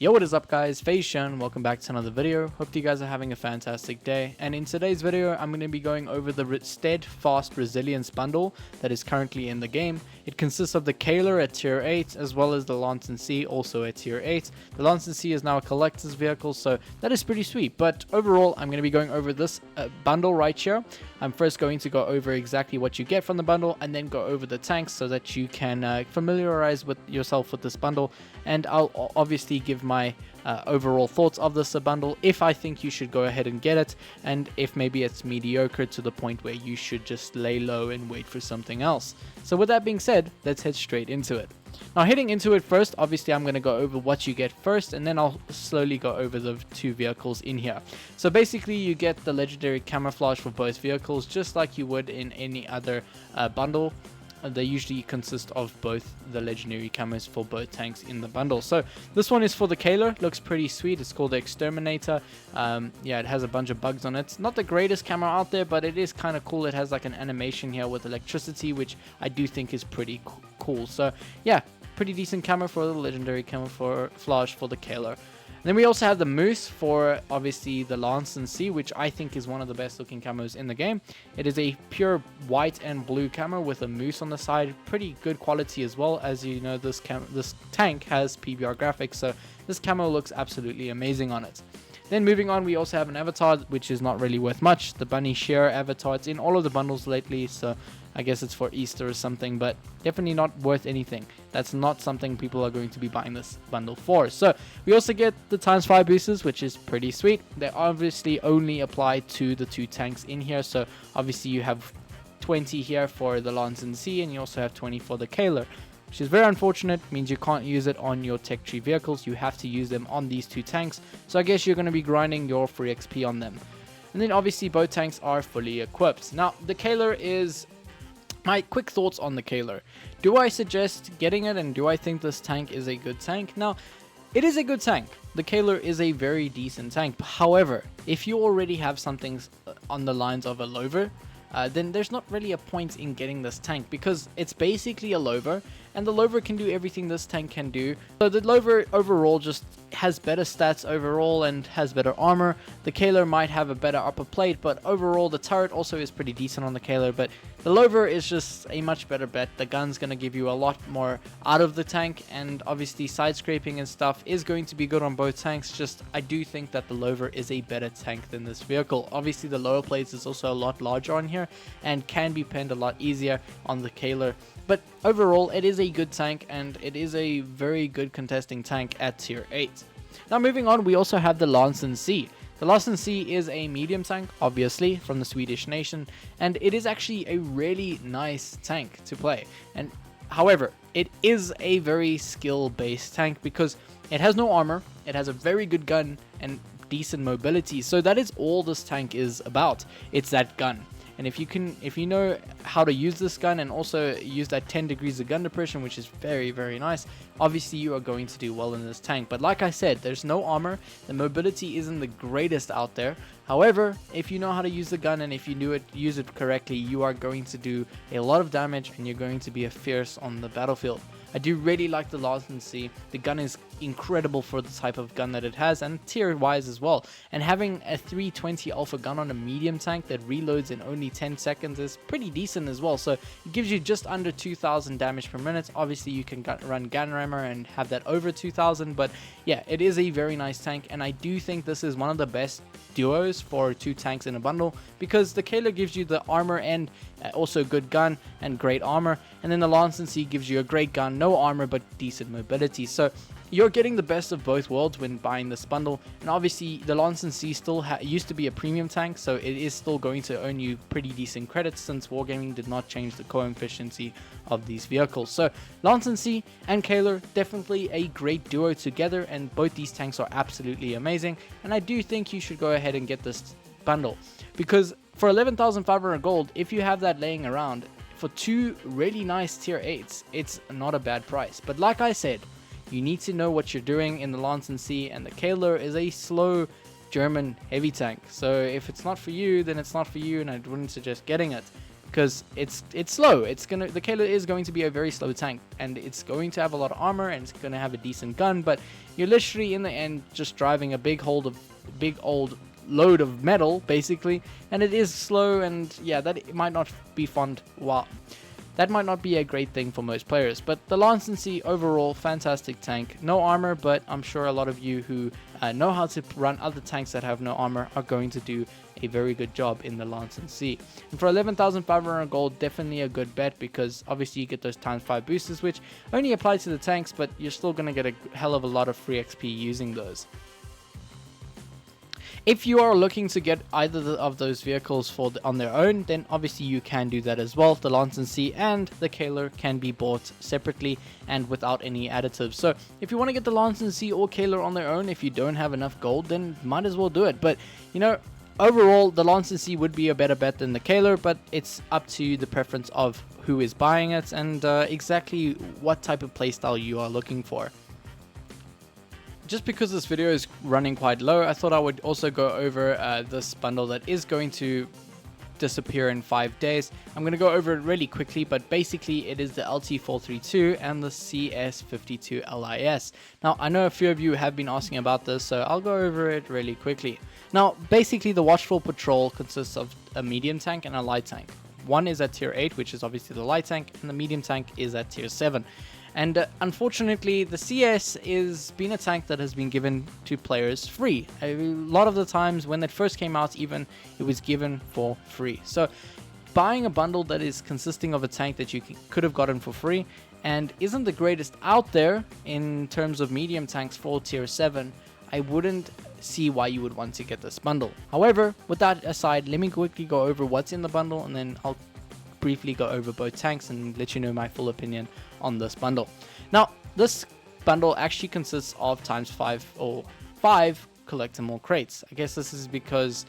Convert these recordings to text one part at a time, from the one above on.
Yo, what is up guys, Faishan, welcome back to another video. Hope you guys are having a fantastic day, and in today's video I'm going to be going over the Steadfast Resilience bundle that is currently in the game. It consists of the Keiler at tier 8 as well as the Lansen C also at tier 8. The Lansen C is now a collector's vehicle, so that is pretty sweet, but overall I'm going to be going over this bundle right here. I'm first going to go over exactly what you get from the bundle and then go over the tanks so that you can familiarize with yourself with this bundle, and I'll obviously give my overall thoughts of this bundle, if I think you should go ahead and get it, and if maybe it's mediocre to the point where you should just lay low and wait for something else. So with that being said, let's head straight into it. Now heading into it first, obviously I'm going to go over what you get first, and then I'll slowly go over the two vehicles in here. So basically you get the legendary camouflage for both vehicles just like you would in any other bundle. They usually consist of both the legendary camos for both tanks in the bundle. So this one is for the Keiler, looks pretty sweet. It's called the Exterminator. Yeah, it has a bunch of bugs on it. It's not the greatest camo out there, but it is kind of cool. It has like an animation here with electricity, which I do think is pretty cool. So yeah, pretty decent camo for the legendary camouflage for the Keiler. Then we also have the Moose for obviously the Lansen C, which I think is one of the best looking camos in the game. It is a pure white and blue camo with a moose on the side. Pretty good quality as well. As you know, this tank has PBR graphics, so this camo looks absolutely amazing on it. Then moving on, we also have an avatar, which is not really worth much. The Bunny Shear avatar. It's in all of the bundles lately, so I guess it's for Easter or something, but definitely not worth anything. That's not something people are going to be buying this bundle for. So we also get the ×5 boosters, which is pretty sweet. They obviously only apply to the two tanks in here, so obviously you have 20 here for the Lansen C, and you also have 20 for the Keiler, which is very unfortunate. Means you can't use it on your tech tree vehicles. You have to use them on these two tanks, so I guess you're going to be grinding your free XP on them. And then obviously both tanks are fully equipped. Now the Keiler is... My quick thoughts on the Keiler. Do I suggest getting it, and do I think this tank is a good tank? Now, it is a good tank. The Keiler is a very decent tank. However, if you already have something on the lines of a Lover, then there's not really a point in getting this tank, because it's basically a Lover, and the Lover can do everything this tank can do. So the Lover overall just has better stats overall and has better armor. The Keiler might have a better upper plate, but overall the turret also is pretty decent on the Keiler, but the Lover is just a much better bet. The gun's going to give you a lot more out of the tank, and obviously side scraping and stuff is going to be good on both tanks. Just I do think that the Lover is a better tank than this vehicle. Obviously the lower plates is also a lot larger on here and can be penned a lot easier on the Keiler. But overall, it is a good tank, and it is a very good contesting tank at tier 8. Now moving on, we also have the Lansen C. The Lansen C is a medium tank, obviously, from the Swedish nation, and it is actually a really nice tank to play. And however, it is a very skill-based tank because it has no armor, it has a very good gun, and decent mobility. So that is all this tank is about. It's that gun. And if you know how to use this gun and also use that 10 degrees of gun depression, which is very, very nice, obviously you are going to do well in this tank. But like I said, there's no armor, the mobility isn't the greatest out there. However, if you know how to use the gun and if you use it correctly, you are going to do a lot of damage and you're going to be a fierce on the battlefield. I do really like the Lansen C. The gun is incredible for the type of gun that it has, and tier wise as well. And having a 320 alpha gun on a medium tank that reloads in only 10 seconds is pretty decent as well. So it gives you just under 2000 damage per minute. Obviously you can run gun rammer and have that over 2000, but yeah, it is a very nice tank, and I do think this is one of the best duos for two tanks in a bundle, because the Keiler gives you the armor and also good gun and great armor, and then the Lansen C gives you a great gun, no armor, but decent mobility. So you're getting the best of both worlds when buying this bundle. And obviously the Lansen C still used to be a premium tank, so it is still going to earn you pretty decent credits since Wargaming did not change the coefficiency of these vehicles. So Lansen C and Keiler, definitely a great duo together, and both these tanks are absolutely amazing, and I do think you should go ahead and get this bundle, because for 11,500 gold, if you have that laying around for two really nice tier 8s, it's not a bad price. But like I said, you need to know what you're doing in the Lansen C, and the Keiler is a slow German heavy tank. So if it's not for you, then it's not for you, and I wouldn't suggest getting it. because it's slow. The Keiler is going to be a very slow tank, and it's going to have a lot of armor, and it's going to have a decent gun, but you're literally in the end just driving a big old load of metal basically, and it is slow, and yeah, that might not be fun. Wow, that might not be a great thing for most players. But the Lansen C overall, fantastic tank. No armor, but I'm sure a lot of you who know how to run other tanks that have no armor are going to do a very good job in the Lansen C. And for 11,500 gold, definitely a good bet, because obviously you get those ×5 boosters, which only apply to the tanks, but you're still going to get a hell of a lot of free XP using those. If you are looking to get either of those vehicles on their own, then obviously you can do that as well. The Lansen C and the Keiler can be bought separately and without any additives. So if you want to get the Lansen C or Keiler on their own, if you don't have enough gold, then might as well do it. But you know, overall the Lansen C would be a better bet than the Keiler, but it's up to the preference of who is buying it and exactly what type of playstyle you are looking for. Just because this video is running quite low, I thought I would also go over this bundle that is going to disappear in 5 days. I'm going to go over it really quickly, but basically it is the LT432 and the CS-52 LIS. Now, I know a few of you have been asking about this, so I'll go over it really quickly. Now, basically the Watchful Patrol consists of a medium tank and a light tank. One is at tier 8, which is obviously the light tank, and the medium tank is at tier 7. And unfortunately, the CS is been a tank that has been given to players free. A lot of the times when it first came out, even, it was given for free. So buying a bundle that is consisting of a tank that you could have gotten for free and isn't the greatest out there in terms of medium tanks for tier 7, I wouldn't see why you would want to get this bundle. However, with that aside, let me quickly go over what's in the bundle, and then I'll briefly go over both tanks and let you know my full opinion on this bundle. Now, this bundle actually consists of ×5 collectible crates. I guess this is because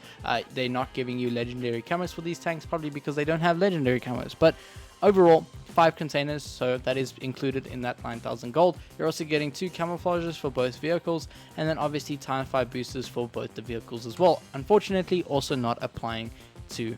they're not giving you legendary camos for these tanks, probably because they don't have legendary camos. But overall, 5 containers, so that is included in that 9,000 gold. You're also getting 2 camouflages for both vehicles, and then obviously ×5 boosters for both the vehicles as well. Unfortunately, also not applying to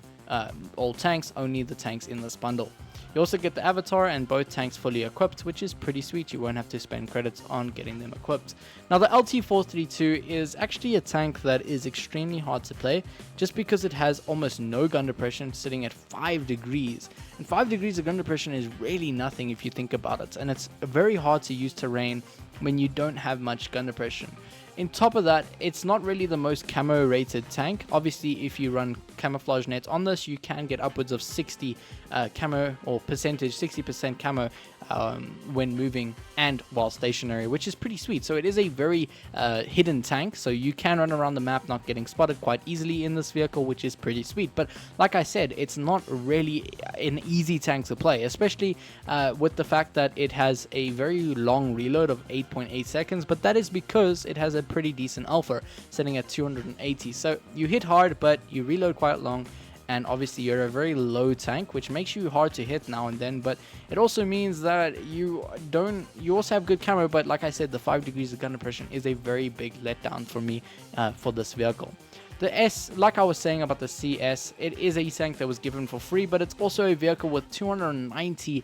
all tanks, only the tanks in this bundle. You also get the avatar and both tanks fully equipped, which is pretty sweet. You won't have to spend credits on getting them equipped. Now, the LT432 is actually a tank that is extremely hard to play, just because it has almost no gun depression, sitting at 5 degrees. And 5 degrees of gun depression is really nothing if you think about it, and it's very hard to use terrain when you don't have much gun depression. On top of that, it's not really the most camo rated tank. Obviously, if you run camouflage nets on this, you can get upwards of 60 camo or percentage, 60% camo when moving and while stationary, which is pretty sweet. So it is a very hidden tank, so you can run around the map not getting spotted quite easily in this vehicle, which is pretty sweet. But like I said, it's not really an easy tank to play, especially with the fact that it has a very long reload of 8.8 seconds, but that is because it has a pretty decent alpha sitting at 280. So you hit hard, but you reload quite long, and obviously you're a very low tank, which makes you hard to hit now and then. But it also means that you also have good camo, but like I said, the 5 degrees of gun depression is a very big letdown for me for this vehicle. The S, like I was saying about the CS, it is a tank that was given for free, but it's also a vehicle with 290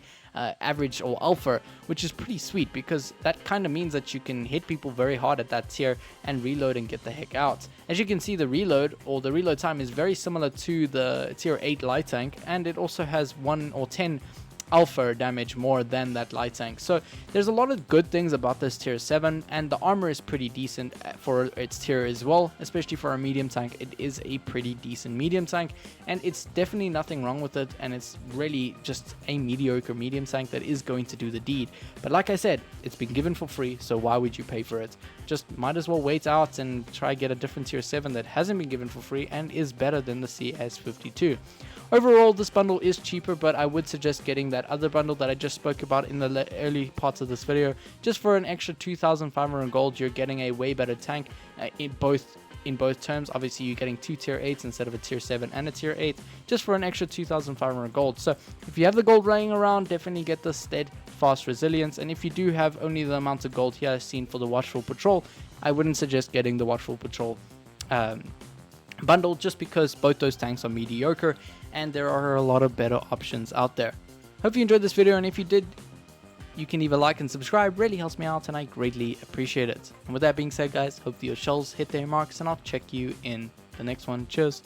average or alpha, which is pretty sweet, because that kind of means that you can hit people very hard at that tier and reload and get the heck out. As you can see, the reload time is very similar to the tier 8 light tank, and it also has 1 or 10 alpha damage more than that light tank. So there's a lot of good things about this tier 7, and the armor is pretty decent for its tier as well, especially for a medium tank. It is a pretty decent medium tank, and it's definitely nothing wrong with it, and it's really just a mediocre medium tank that is going to do the deed. But like I said, it's been given for free, so why would you pay for it? Just might as well wait out and try get a different tier 7 that hasn't been given for free and is better than the CS-52. Overall, this bundle is cheaper, but I would suggest getting that other bundle that I just spoke about in the early parts of this video. Just for an extra 2,500 gold, you're getting a way better tank in both terms. Obviously, you're getting 2 tier 8s instead of a tier 7 and a tier 8, just for an extra 2,500 gold. So if you have the gold laying around, definitely get the Steadfast Resilience. And if you do have only the amount of gold here seen for the Watchful Patrol, I wouldn't suggest getting the Watchful Patrol bundle, just because both those tanks are mediocre and there are a lot of better options out there. Hope you enjoyed this video, and if you did, you can leave a like and subscribe. Really helps me out and I greatly appreciate it. And with that being said, guys, hope your shells hit their marks, and I'll check you in the next one. Cheers.